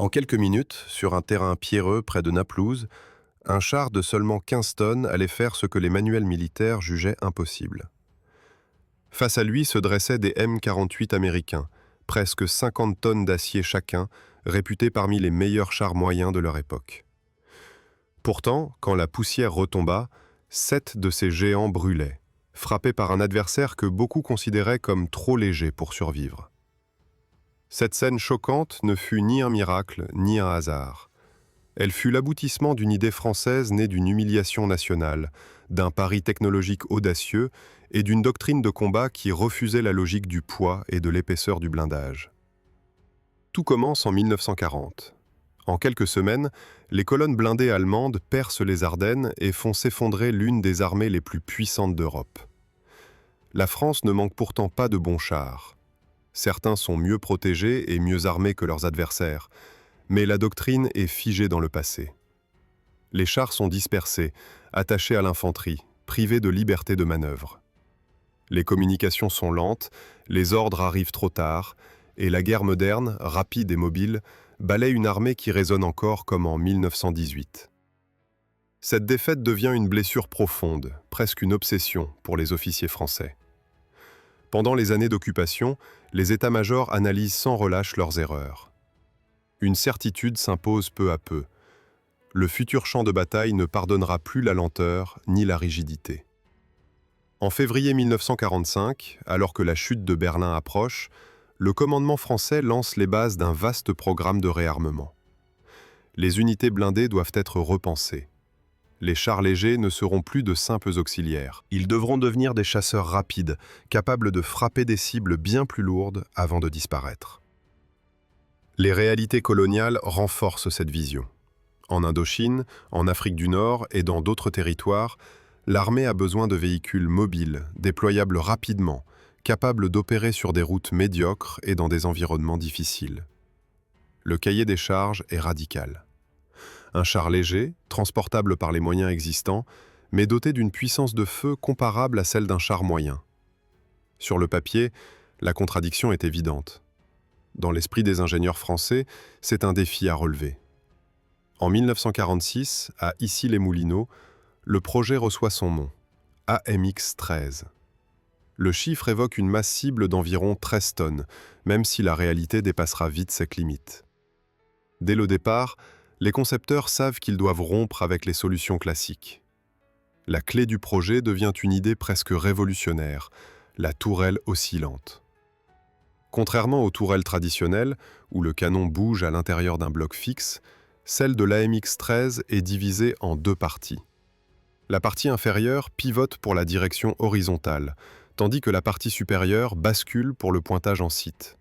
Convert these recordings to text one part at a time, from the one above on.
En quelques minutes, sur un terrain pierreux près de Naplouse, un char de seulement 15 tonnes allait faire ce que les manuels militaires jugeaient impossible. Face à lui se dressaient des M48 américains, presque 50 tonnes d'acier chacun, réputés parmi les meilleurs chars moyens de leur époque. Pourtant, quand la poussière retomba, 7 de ces géants brûlaient, frappés par un adversaire que beaucoup considéraient comme trop léger pour survivre. Cette scène choquante ne fut ni un miracle, ni un hasard. Elle fut l'aboutissement d'une idée française née d'une humiliation nationale, d'un pari technologique audacieux et d'une doctrine de combat qui refusait la logique du poids et de l'épaisseur du blindage. Tout commence en 1940. En quelques semaines, les colonnes blindées allemandes percent les Ardennes et font s'effondrer l'une des armées les plus puissantes d'Europe. La France ne manque pourtant pas de bons chars. Certains sont mieux protégés et mieux armés que leurs adversaires, mais la doctrine est figée dans le passé. Les chars sont dispersés, attachés à l'infanterie, privés de liberté de manœuvre. Les communications sont lentes, les ordres arrivent trop tard, et la guerre moderne, rapide et mobile, balaie une armée qui résonne encore comme en 1918. Cette défaite devient une blessure profonde, presque une obsession pour les officiers français. Pendant les années d'occupation, les états-majors analysent sans relâche leurs erreurs. Une certitude s'impose peu à peu. Le futur champ de bataille ne pardonnera plus la lenteur ni la rigidité. En février 1945, alors que la chute de Berlin approche, le commandement français lance les bases d'un vaste programme de réarmement. Les unités blindées doivent être repensées. Les chars légers ne seront plus de simples auxiliaires. Ils devront devenir des chasseurs rapides, capables de frapper des cibles bien plus lourdes avant de disparaître. Les réalités coloniales renforcent cette vision. En Indochine, en Afrique du Nord et dans d'autres territoires, l'armée a besoin de véhicules mobiles, déployables rapidement, capables d'opérer sur des routes médiocres et dans des environnements difficiles. Le cahier des charges est radical. Un char léger, transportable par les moyens existants, mais doté d'une puissance de feu comparable à celle d'un char moyen. Sur le papier, la contradiction est évidente. Dans l'esprit des ingénieurs français, c'est un défi à relever. En 1946, à Issy-les-Moulineaux, le projet reçoit son nom, AMX-13. Le chiffre évoque une masse cible d'environ 13 tonnes, même si la réalité dépassera vite cette limite. Dès le départ, les concepteurs savent qu'ils doivent rompre avec les solutions classiques. La clé du projet devient une idée presque révolutionnaire, la tourelle oscillante. Contrairement aux tourelles traditionnelles, où le canon bouge à l'intérieur d'un bloc fixe, celle de l'AMX-13 est divisée en deux parties. La partie inférieure pivote pour la direction horizontale, tandis que la partie supérieure bascule pour le pointage en site.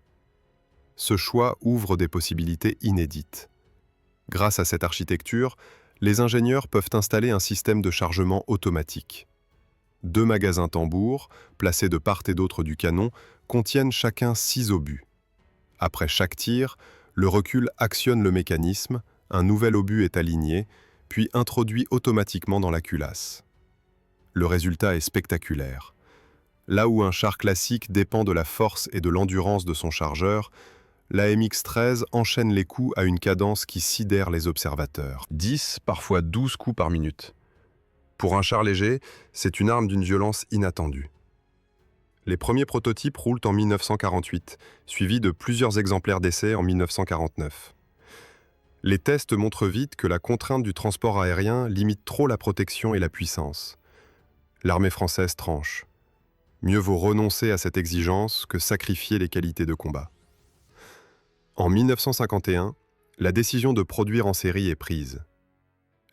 Ce choix ouvre des possibilités inédites. Grâce à cette architecture, les ingénieurs peuvent installer un système de chargement automatique. 2 magasins tambours, placés de part et d'autre du canon, contiennent chacun 6 obus. Après chaque tir, le recul actionne le mécanisme, un nouvel obus est aligné, puis introduit automatiquement dans la culasse. Le résultat est spectaculaire. Là où un char classique dépend de la force et de l'endurance de son chargeur, la MX-13 enchaîne les coups à une cadence qui sidère les observateurs. 10, parfois 12 coups par minute. Pour un char léger, c'est une arme d'une violence inattendue. Les premiers prototypes roulent en 1948, suivis de plusieurs exemplaires d'essai en 1949. Les tests montrent vite que la contrainte du transport aérien limite trop la protection et la puissance. L'armée française tranche. Mieux vaut renoncer à cette exigence que sacrifier les qualités de combat. En 1951, la décision de produire en série est prise.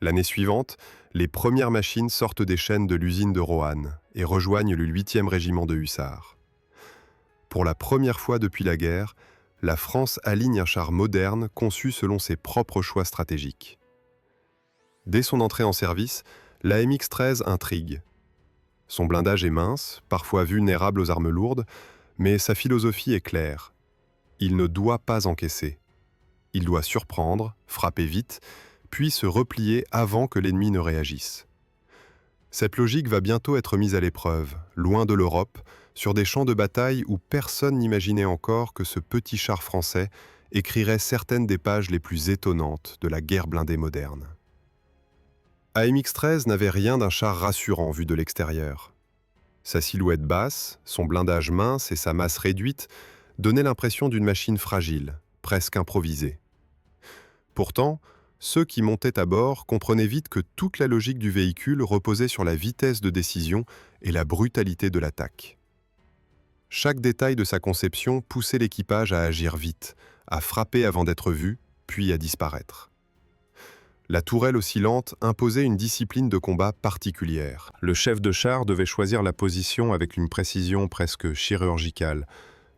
L'année suivante, les premières machines sortent des chaînes de l'usine de Roanne et rejoignent le 8e régiment de hussards. Pour la première fois depuis la guerre, la France aligne un char moderne conçu selon ses propres choix stratégiques. Dès son entrée en service, la MX-13 intrigue. Son blindage est mince, parfois vulnérable aux armes lourdes, mais sa philosophie est claire. Il ne doit pas encaisser. Il doit surprendre, frapper vite, puis se replier avant que l'ennemi ne réagisse. Cette logique va bientôt être mise à l'épreuve, loin de l'Europe, sur des champs de bataille où personne n'imaginait encore que ce petit char français écrirait certaines des pages les plus étonnantes de la guerre blindée moderne. AMX-13 n'avait rien d'un char rassurant vu de l'extérieur. Sa silhouette basse, son blindage mince et sa masse réduite donnaient l'impression d'une machine fragile, presque improvisée. Pourtant, ceux qui montaient à bord comprenaient vite que toute la logique du véhicule reposait sur la vitesse de décision et la brutalité de l'attaque. Chaque détail de sa conception poussait l'équipage à agir vite, à frapper avant d'être vu, puis à disparaître. La tourelle oscillante imposait une discipline de combat particulière. Le chef de char devait choisir la position avec une précision presque chirurgicale,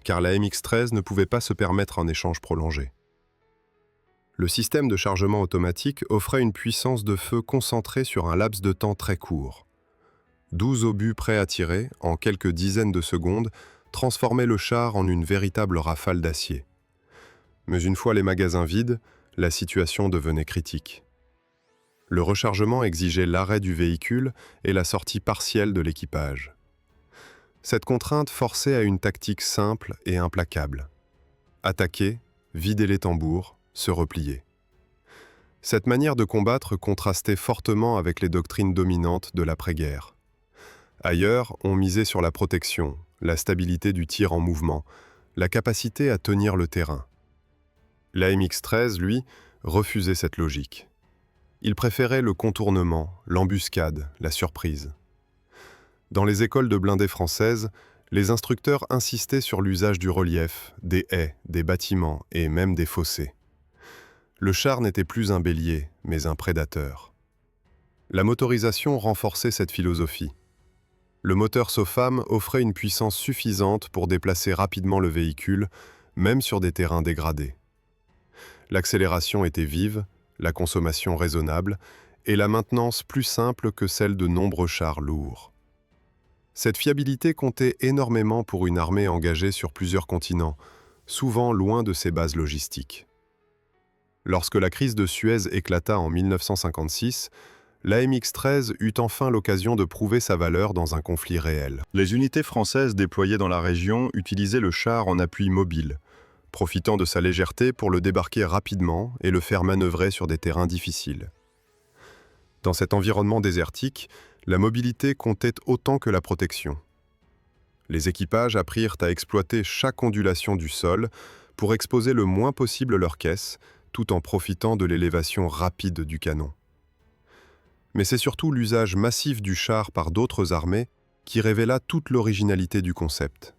car la MX-13 ne pouvait pas se permettre un échange prolongé. Le système de chargement automatique offrait une puissance de feu concentrée sur un laps de temps très court. 12 obus prêts à tirer, en quelques dizaines de secondes, transformaient le char en une véritable rafale d'acier. Mais une fois les magasins vides, la situation devenait critique. Le rechargement exigeait l'arrêt du véhicule et la sortie partielle de l'équipage. Cette contrainte forçait à une tactique simple et implacable. Attaquer, vider les tambours, se replier. Cette manière de combattre contrastait fortement avec les doctrines dominantes de l'après-guerre. Ailleurs, on misait sur la protection, la stabilité du tir en mouvement, la capacité à tenir le terrain. L'AMX-13, lui, refusait cette logique. Il préférait le contournement, l'embuscade, la surprise. Dans les écoles de blindés françaises, les instructeurs insistaient sur l'usage du relief, des haies, des bâtiments et même des fossés. Le char n'était plus un bélier, mais un prédateur. La motorisation renforçait cette philosophie. Le moteur SOFAM offrait une puissance suffisante pour déplacer rapidement le véhicule, même sur des terrains dégradés. L'accélération était vive, la consommation raisonnable et la maintenance plus simple que celle de nombreux chars lourds. Cette fiabilité comptait énormément pour une armée engagée sur plusieurs continents, souvent loin de ses bases logistiques. Lorsque la crise de Suez éclata en 1956, l'AMX-13 eut enfin l'occasion de prouver sa valeur dans un conflit réel. Les unités françaises déployées dans la région utilisaient le char en appui mobile, profitant de sa légèreté pour le débarquer rapidement et le faire manœuvrer sur des terrains difficiles. Dans cet environnement désertique, la mobilité comptait autant que la protection. Les équipages apprirent à exploiter chaque ondulation du sol pour exposer le moins possible leur caisse, tout en profitant de l'élévation rapide du canon. Mais c'est surtout l'usage massif du char par d'autres armées qui révéla toute l'originalité du concept.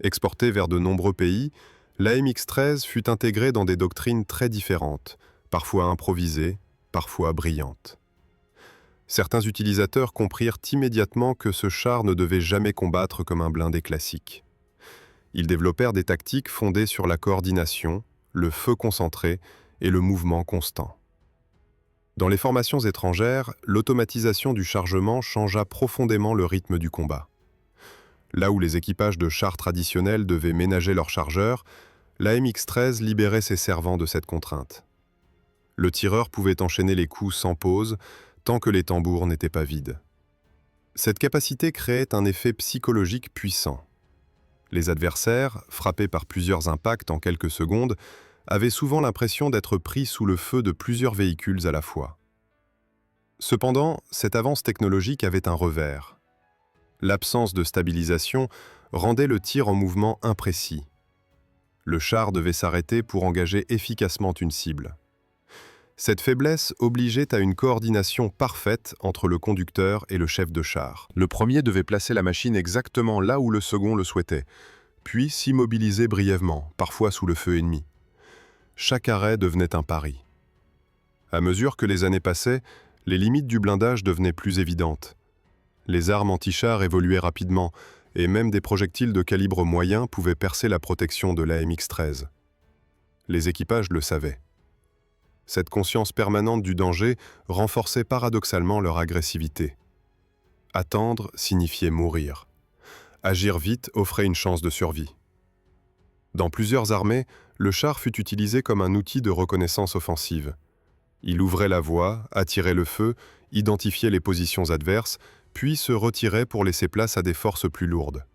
Exporté vers de nombreux pays, l'AMX-13 fut intégrée dans des doctrines très différentes, parfois improvisées, parfois brillantes. Certains utilisateurs comprirent immédiatement que ce char ne devait jamais combattre comme un blindé classique. Ils développèrent des tactiques fondées sur la coordination, le feu concentré et le mouvement constant. Dans les formations étrangères, l'automatisation du chargement changea profondément le rythme du combat. Là où les équipages de chars traditionnels devaient ménager leurs chargeurs, la MX-13 libérait ses servants de cette contrainte. Le tireur pouvait enchaîner les coups sans pause, tant que les tambours n'étaient pas vides. Cette capacité créait un effet psychologique puissant. Les adversaires, frappés par plusieurs impacts en quelques secondes, avaient souvent l'impression d'être pris sous le feu de plusieurs véhicules à la fois. Cependant, cette avance technologique avait un revers. L'absence de stabilisation rendait le tir en mouvement imprécis. Le char devait s'arrêter pour engager efficacement une cible. Cette faiblesse obligeait à une coordination parfaite entre le conducteur et le chef de char. Le premier devait placer la machine exactement là où le second le souhaitait, puis s'immobiliser brièvement, parfois sous le feu ennemi. Chaque arrêt devenait un pari. À mesure que les années passaient, les limites du blindage devenaient plus évidentes. Les armes anti-chars évoluaient rapidement, et même des projectiles de calibre moyen pouvaient percer la protection de la MX-13. Les équipages le savaient. Cette conscience permanente du danger renforçait paradoxalement leur agressivité. Attendre signifiait mourir. Agir vite offrait une chance de survie. Dans plusieurs armées, le char fut utilisé comme un outil de reconnaissance offensive. Il ouvrait la voie, attirait le feu, identifiait les positions adverses, puis se retirait pour laisser place à des forces plus lourdes.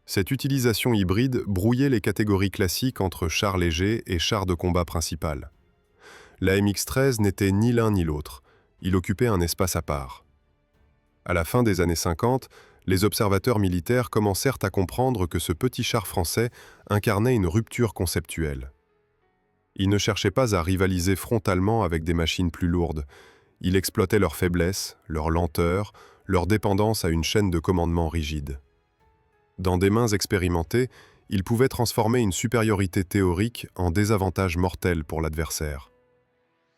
Cette utilisation hybride brouillait les catégories classiques entre char léger et char de combat principal. L'AMX-13 n'était ni l'un ni l'autre, il occupait un espace à part. À la fin des années 50, les observateurs militaires commencèrent à comprendre que ce petit char français incarnait une rupture conceptuelle. Il ne cherchait pas à rivaliser frontalement avec des machines plus lourdes, il exploitait leurs faiblesses, leur lenteur, leur dépendance à une chaîne de commandement rigide. Dans des mains expérimentées, il pouvait transformer une supériorité théorique en désavantage mortel pour l'adversaire.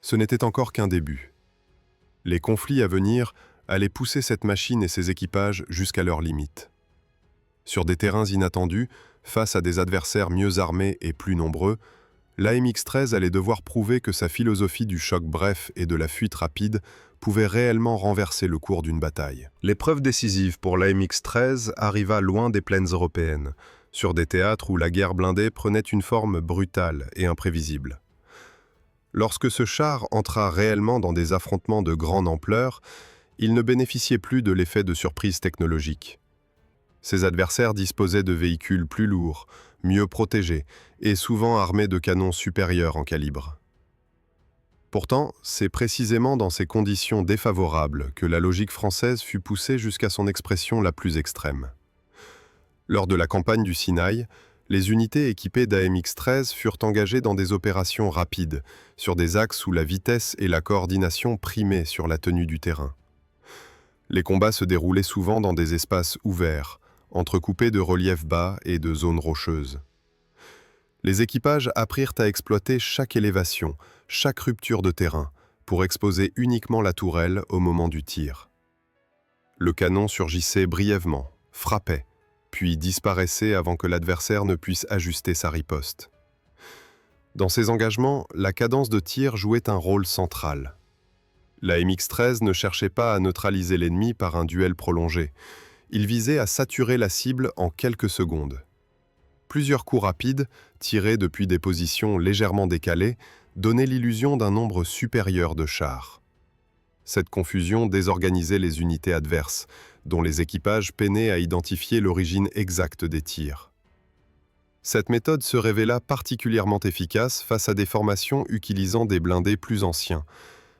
Ce n'était encore qu'un début. Les conflits à venir allaient pousser cette machine et ses équipages jusqu'à leurs limites. Sur des terrains inattendus, face à des adversaires mieux armés et plus nombreux, l'AMX-13 allait devoir prouver que sa philosophie du choc bref et de la fuite rapide pouvait réellement renverser le cours d'une bataille. L'épreuve décisive pour l'AMX-13 arriva loin des plaines européennes, sur des théâtres où la guerre blindée prenait une forme brutale et imprévisible. Lorsque ce char entra réellement dans des affrontements de grande ampleur, il ne bénéficiait plus de l'effet de surprise technologique. Ses adversaires disposaient de véhicules plus lourds, mieux protégés et souvent armés de canons supérieurs en calibre. Pourtant, c'est précisément dans ces conditions défavorables que la logique française fut poussée jusqu'à son expression la plus extrême. Lors de la campagne du Sinaï, les unités équipées d'AMX-13 furent engagées dans des opérations rapides, sur des axes où la vitesse et la coordination primaient sur la tenue du terrain. Les combats se déroulaient souvent dans des espaces ouverts, entrecoupés de reliefs bas et de zones rocheuses. Les équipages apprirent à exploiter chaque élévation, chaque rupture de terrain, pour exposer uniquement la tourelle au moment du tir. Le canon surgissait brièvement, frappait, puis disparaissait avant que l'adversaire ne puisse ajuster sa riposte. Dans ces engagements, la cadence de tir jouait un rôle central. La MX-13 ne cherchait pas à neutraliser l'ennemi par un duel prolongé. Il visait à saturer la cible en quelques secondes. Plusieurs coups rapides, tirés depuis des positions légèrement décalées, donnaient l'illusion d'un nombre supérieur de chars. Cette confusion désorganisait les unités adverses, dont les équipages peinaient à identifier l'origine exacte des tirs. Cette méthode se révéla particulièrement efficace face à des formations utilisant des blindés plus anciens,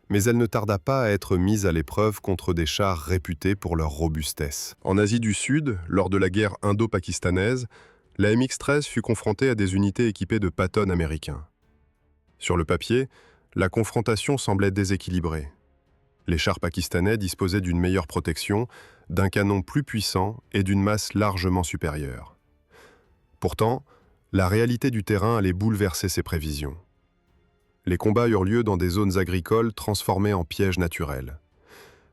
mais elle ne tarda pas à être mise à l'épreuve contre des chars réputés pour leur robustesse. En Asie du Sud, lors de la guerre indo-pakistanaise, la MX-13 fut confrontée à des unités équipées de Patton américains. Sur le papier, la confrontation semblait déséquilibrée. Les chars pakistanais disposaient d'une meilleure protection, d'un canon plus puissant et d'une masse largement supérieure. Pourtant, la réalité du terrain allait bouleverser ces prévisions. Les combats eurent lieu dans des zones agricoles transformées en pièges naturels.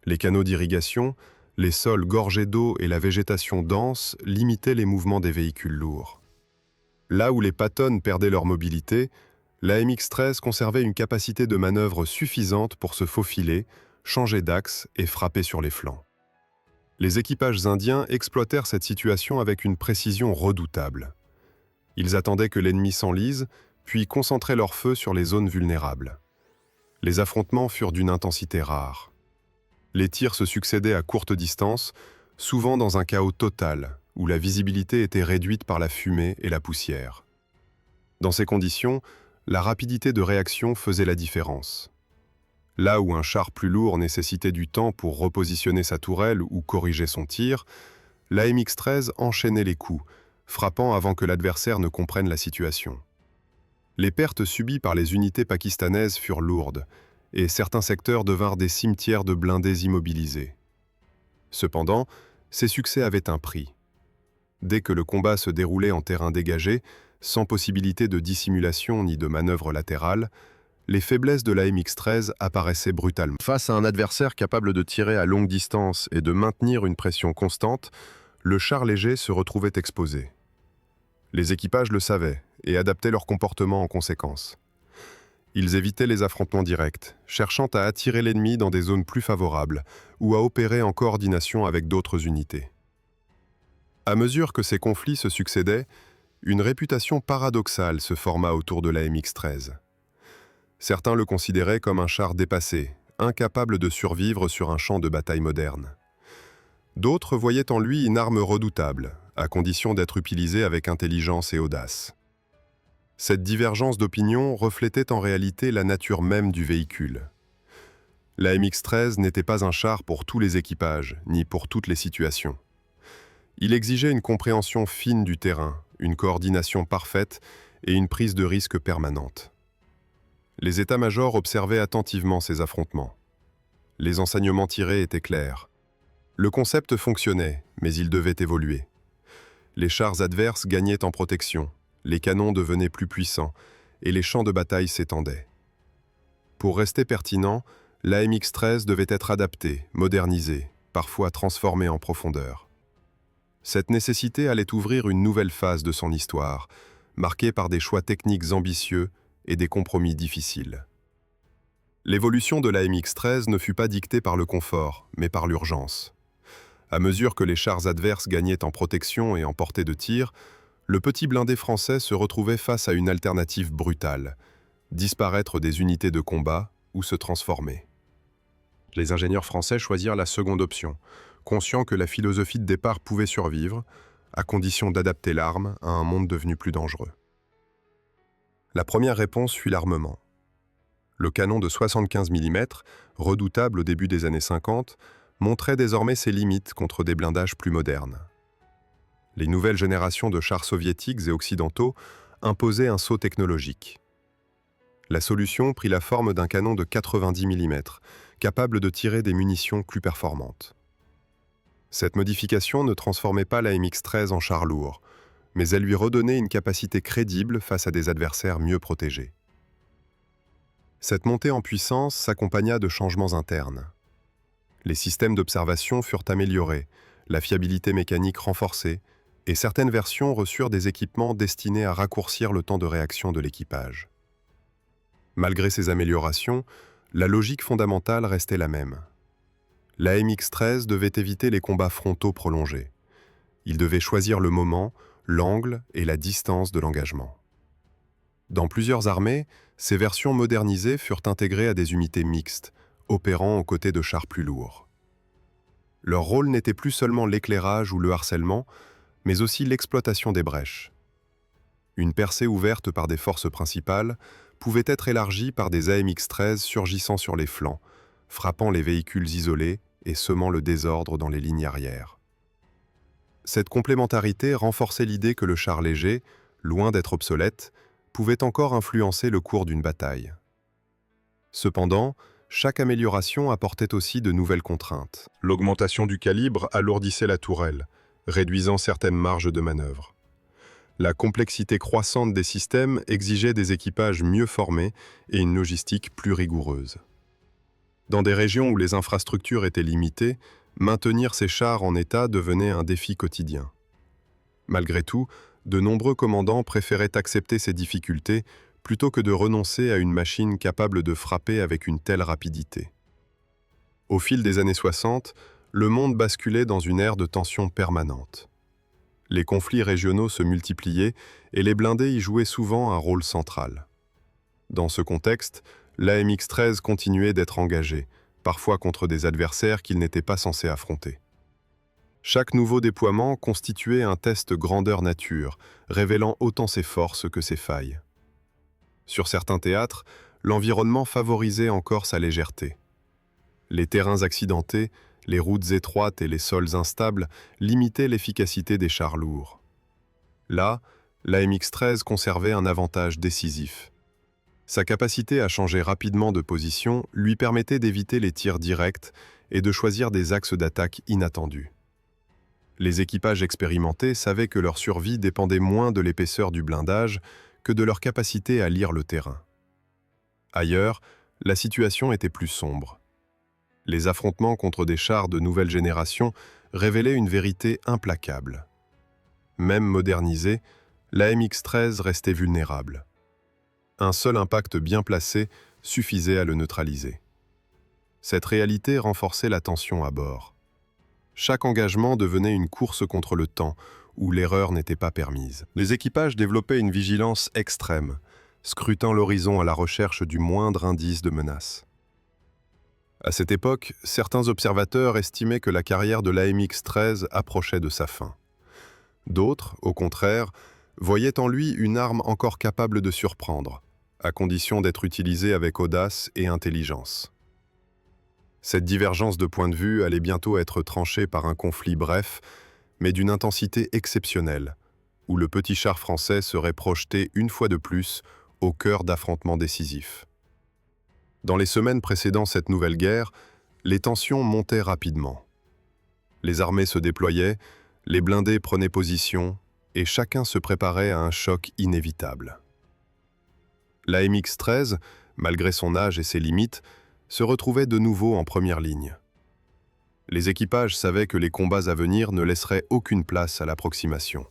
Les canaux d'irrigation, les sols gorgés d'eau et la végétation dense limitaient les mouvements des véhicules lourds. Là où les Patton perdaient leur mobilité, la MX-13 conservait une capacité de manœuvre suffisante pour se faufiler, changer d'axe et frapper sur les flancs. Les équipages indiens exploitèrent cette situation avec une précision redoutable. Ils attendaient que l'ennemi s'enlise, puis concentraient leur feu sur les zones vulnérables. Les affrontements furent d'une intensité rare. Les tirs se succédaient à courte distance, souvent dans un chaos total, où la visibilité était réduite par la fumée et la poussière. Dans ces conditions, la rapidité de réaction faisait la différence. Là où un char plus lourd nécessitait du temps pour repositionner sa tourelle ou corriger son tir, la MX-13 enchaînait les coups, frappant avant que l'adversaire ne comprenne la situation. Les pertes subies par les unités pakistanaises furent lourdes, et certains secteurs devinrent des cimetières de blindés immobilisés. Cependant, ces succès avaient un prix. Dès que le combat se déroulait en terrain dégagé, sans possibilité de dissimulation ni de manœuvre latérale, les faiblesses de la MX-13 apparaissaient brutalement. Face à un adversaire capable de tirer à longue distance et de maintenir une pression constante, le char léger se retrouvait exposé. Les équipages le savaient et adaptaient leur comportement en conséquence. Ils évitaient les affrontements directs, cherchant à attirer l'ennemi dans des zones plus favorables ou à opérer en coordination avec d'autres unités. À mesure que ces conflits se succédaient, une réputation paradoxale se forma autour de la MX-13. Certains le considéraient comme un char dépassé, incapable de survivre sur un champ de bataille moderne. D'autres voyaient en lui une arme redoutable, à condition d'être utilisé avec intelligence et audace. Cette divergence d'opinion reflétait en réalité la nature même du véhicule. La MX-13 n'était pas un char pour tous les équipages, ni pour toutes les situations. Il exigeait une compréhension fine du terrain, une coordination parfaite et une prise de risque permanente. Les états-majors observaient attentivement ces affrontements. Les enseignements tirés étaient clairs. Le concept fonctionnait, mais il devait évoluer. Les chars adverses gagnaient en protection, les canons devenaient plus puissants et les champs de bataille s'étendaient. Pour rester pertinent, la MX-13 devait être adaptée, modernisée, parfois transformée en profondeur. Cette nécessité allait ouvrir une nouvelle phase de son histoire, marquée par des choix techniques ambitieux et des compromis difficiles. L'évolution de la MX-13 ne fut pas dictée par le confort, mais par l'urgence. À mesure que les chars adverses gagnaient en protection et en portée de tir, le petit blindé français se retrouvait face à une alternative brutale, disparaître des unités de combat ou se transformer. Les ingénieurs français choisirent la seconde option, conscients que la philosophie de départ pouvait survivre, à condition d'adapter l'arme à un monde devenu plus dangereux. La première réponse fut l'armement. Le canon de 75 mm, redoutable au début des années 50, montrait désormais ses limites contre des blindages plus modernes. Les nouvelles générations de chars soviétiques et occidentaux imposaient un saut technologique. La solution prit la forme d'un canon de 90 mm, capable de tirer des munitions plus performantes. Cette modification ne transformait pas la MX-13 en char lourd, mais elle lui redonnait une capacité crédible face à des adversaires mieux protégés. Cette montée en puissance s'accompagna de changements internes. Les systèmes d'observation furent améliorés, la fiabilité mécanique renforcée, et certaines versions reçurent des équipements destinés à raccourcir le temps de réaction de l'équipage. Malgré ces améliorations, la logique fondamentale restait la même. La MX-13 devait éviter les combats frontaux prolongés. Il devait choisir le moment, l'angle et la distance de l'engagement. Dans plusieurs armées, ces versions modernisées furent intégrées à des unités mixtes, opérant aux côtés de chars plus lourds. Leur rôle n'était plus seulement l'éclairage ou le harcèlement, mais aussi l'exploitation des brèches. Une percée ouverte par des forces principales pouvait être élargie par des AMX-13 surgissant sur les flancs, frappant les véhicules isolés et semant le désordre dans les lignes arrières. Cette complémentarité renforçait l'idée que le char léger, loin d'être obsolète, pouvait encore influencer le cours d'une bataille. Cependant, chaque amélioration apportait aussi de nouvelles contraintes. L'augmentation du calibre alourdissait la tourelle, réduisant certaines marges de manœuvre. La complexité croissante des systèmes exigeait des équipages mieux formés et une logistique plus rigoureuse. Dans des régions où les infrastructures étaient limitées, maintenir ces chars en état devenait un défi quotidien. Malgré tout, de nombreux commandants préféraient accepter ces difficultés plutôt que de renoncer à une machine capable de frapper avec une telle rapidité. Au fil des années 60, le monde basculait dans une ère de tension permanente. Les conflits régionaux se multipliaient et les blindés y jouaient souvent un rôle central. Dans ce contexte, l'AMX-13 continuait d'être engagé, parfois contre des adversaires qu'il n'était pas censé affronter. Chaque nouveau déploiement constituait un test grandeur nature, révélant autant ses forces que ses failles. Sur certains théâtres, l'environnement favorisait encore sa légèreté. Les terrains accidentés, les routes étroites et les sols instables limitaient l'efficacité des chars lourds. Là, la MX-13 conservait un avantage décisif. Sa capacité à changer rapidement de position lui permettait d'éviter les tirs directs et de choisir des axes d'attaque inattendus. Les équipages expérimentés savaient que leur survie dépendait moins de l'épaisseur du blindage que de leur capacité à lire le terrain. Ailleurs, la situation était plus sombre. Les affrontements contre des chars de nouvelle génération révélaient une vérité implacable. Même modernisée, la MX-13 restait vulnérable. Un seul impact bien placé suffisait à le neutraliser. Cette réalité renforçait la tension à bord. Chaque engagement devenait une course contre le temps, où l'erreur n'était pas permise. Les équipages développaient une vigilance extrême, scrutant l'horizon à la recherche du moindre indice de menace. À cette époque, certains observateurs estimaient que la carrière de l'AMX-13 approchait de sa fin. D'autres, au contraire, voyaient en lui une arme encore capable de surprendre, à condition d'être utilisée avec audace et intelligence. Cette divergence de point de vue allait bientôt être tranchée par un conflit bref, mais d'une intensité exceptionnelle, où le petit char français serait projeté une fois de plus au cœur d'affrontements décisifs. Dans les semaines précédant cette nouvelle guerre, les tensions montaient rapidement. Les armées se déployaient, les blindés prenaient position, et chacun se préparait à un choc inévitable. La MX-13, malgré son âge et ses limites, se retrouvait de nouveau en première ligne. Les équipages savaient que les combats à venir ne laisseraient aucune place à l'approximation.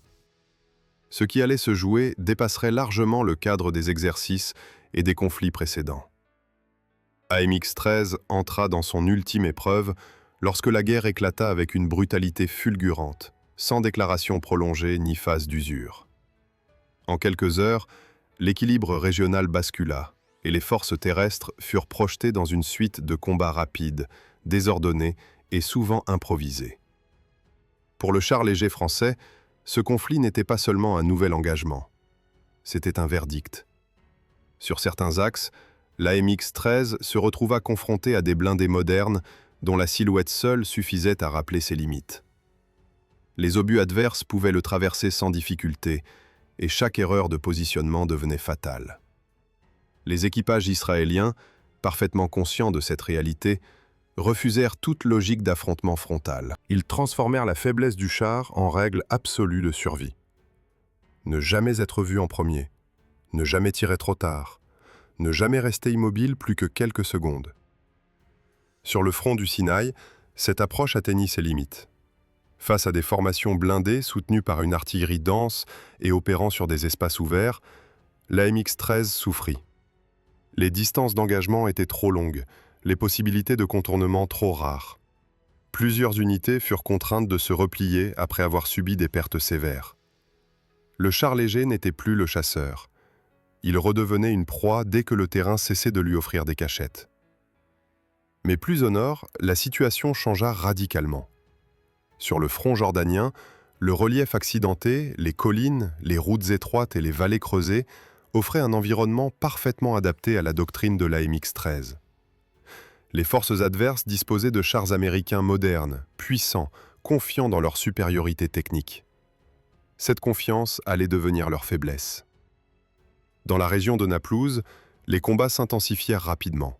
Ce qui allait se jouer dépasserait largement le cadre des exercices et des conflits précédents. AMX-13 entra dans son ultime épreuve lorsque la guerre éclata avec une brutalité fulgurante, sans déclaration prolongée ni phase d'usure. En quelques heures, l'équilibre régional bascula et les forces terrestres furent projetées dans une suite de combats rapides, désordonnés et souvent improvisés. Pour le char léger français, ce conflit n'était pas seulement un nouvel engagement, c'était un verdict. Sur certains axes, l'AMX-13 se retrouva confronté à des blindés modernes dont la silhouette seule suffisait à rappeler ses limites. Les obus adverses pouvaient le traverser sans difficulté, et chaque erreur de positionnement devenait fatale. Les équipages israéliens, parfaitement conscients de cette réalité, refusèrent toute logique d'affrontement frontal. Ils transformèrent la faiblesse du char en règle absolue de survie. Ne jamais être vu en premier, ne jamais tirer trop tard, ne jamais rester immobile plus que quelques secondes. Sur le front du Sinaï, cette approche atteignit ses limites. Face à des formations blindées soutenues par une artillerie dense et opérant sur des espaces ouverts, l'AMX-13 souffrit. Les distances d'engagement étaient trop longues, les possibilités de contournement trop rares. Plusieurs unités furent contraintes de se replier après avoir subi des pertes sévères. Le char léger n'était plus le chasseur. Il redevenait une proie dès que le terrain cessait de lui offrir des cachettes. Mais plus au nord, la situation changea radicalement. Sur le front jordanien, le relief accidenté, les collines, les routes étroites et les vallées creusées offraient un environnement parfaitement adapté à la doctrine de l'AMX-13. Les forces adverses disposaient de chars américains modernes, puissants, confiants dans leur supériorité technique. Cette confiance allait devenir leur faiblesse. Dans la région de Naplouse, les combats s'intensifièrent rapidement.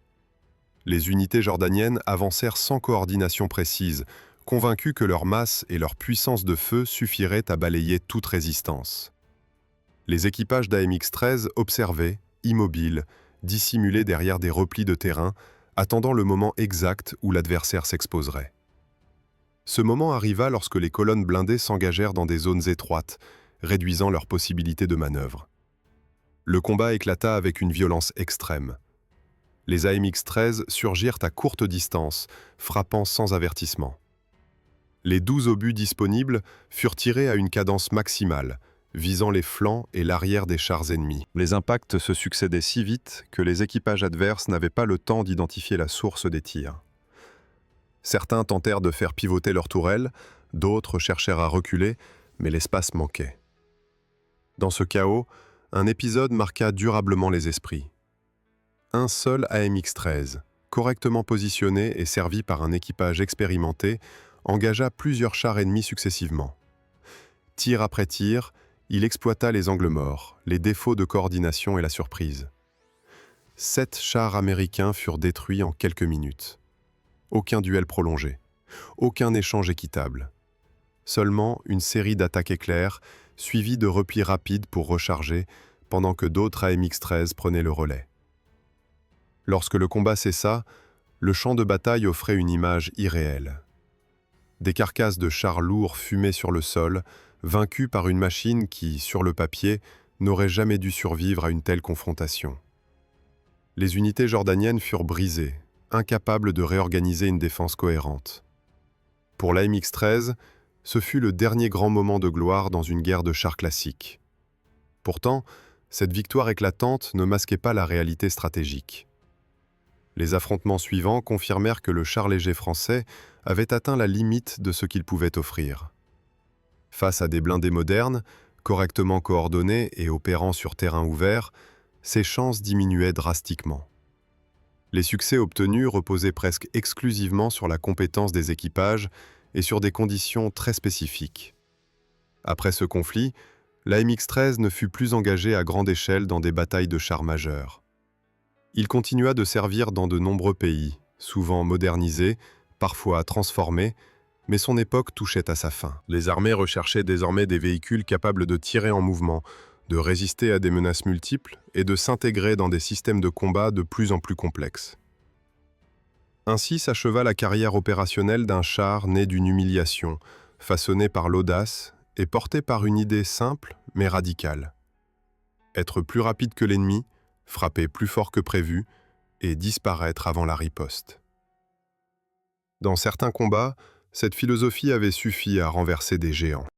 Les unités jordaniennes avancèrent sans coordination précise, convaincus que leur masse et leur puissance de feu suffiraient à balayer toute résistance. Les équipages d'AMX-13 observaient, immobiles, dissimulés derrière des replis de terrain, attendant le moment exact où l'adversaire s'exposerait. Ce moment arriva lorsque les colonnes blindées s'engagèrent dans des zones étroites, réduisant leurs possibilités de manœuvre. Le combat éclata avec une violence extrême. Les AMX-13 surgirent à courte distance, frappant sans avertissement. Les 12 obus disponibles furent tirés à une cadence maximale, visant les flancs et l'arrière des chars ennemis. Les impacts se succédaient si vite que les équipages adverses n'avaient pas le temps d'identifier la source des tirs. Certains tentèrent de faire pivoter leurs tourelles, d'autres cherchèrent à reculer, mais l'espace manquait. Dans ce chaos, un épisode marqua durablement les esprits. Un seul AMX-13, correctement positionné et servi par un équipage expérimenté, engagea plusieurs chars ennemis successivement. Tir après tir, il exploita les angles morts, les défauts de coordination et la surprise. 7 chars américains furent détruits en quelques minutes. Aucun duel prolongé, aucun échange équitable. Seulement une série d'attaques éclairs, suivies de replis rapides pour recharger, pendant que d'autres AMX-13 prenaient le relais. Lorsque le combat cessa, le champ de bataille offrait une image irréelle. Des carcasses de chars lourds fumaient sur le sol, vaincus par une machine qui, sur le papier, n'aurait jamais dû survivre à une telle confrontation. Les unités jordaniennes furent brisées, incapables de réorganiser une défense cohérente. Pour l'AMX-13, ce fut le dernier grand moment de gloire dans une guerre de chars classique. Pourtant, cette victoire éclatante ne masquait pas la réalité stratégique. Les affrontements suivants confirmèrent que le char léger français avait atteint la limite de ce qu'il pouvait offrir. Face à des blindés modernes, correctement coordonnés et opérant sur terrain ouvert, ses chances diminuaient drastiquement. Les succès obtenus reposaient presque exclusivement sur la compétence des équipages et sur des conditions très spécifiques. Après ce conflit, la MX-13 ne fut plus engagée à grande échelle dans des batailles de chars majeurs. Il continua de servir dans de nombreux pays, souvent modernisés, parfois transformés, mais son époque touchait à sa fin. Les armées recherchaient désormais des véhicules capables de tirer en mouvement, de résister à des menaces multiples et de s'intégrer dans des systèmes de combat de plus en plus complexes. Ainsi s'acheva la carrière opérationnelle d'un char né d'une humiliation, façonné par l'audace et porté par une idée simple mais radicale. Être plus rapide que l'ennemi, frapper plus fort que prévu et disparaître avant la riposte. Dans certains combats, cette philosophie avait suffi à renverser des géants.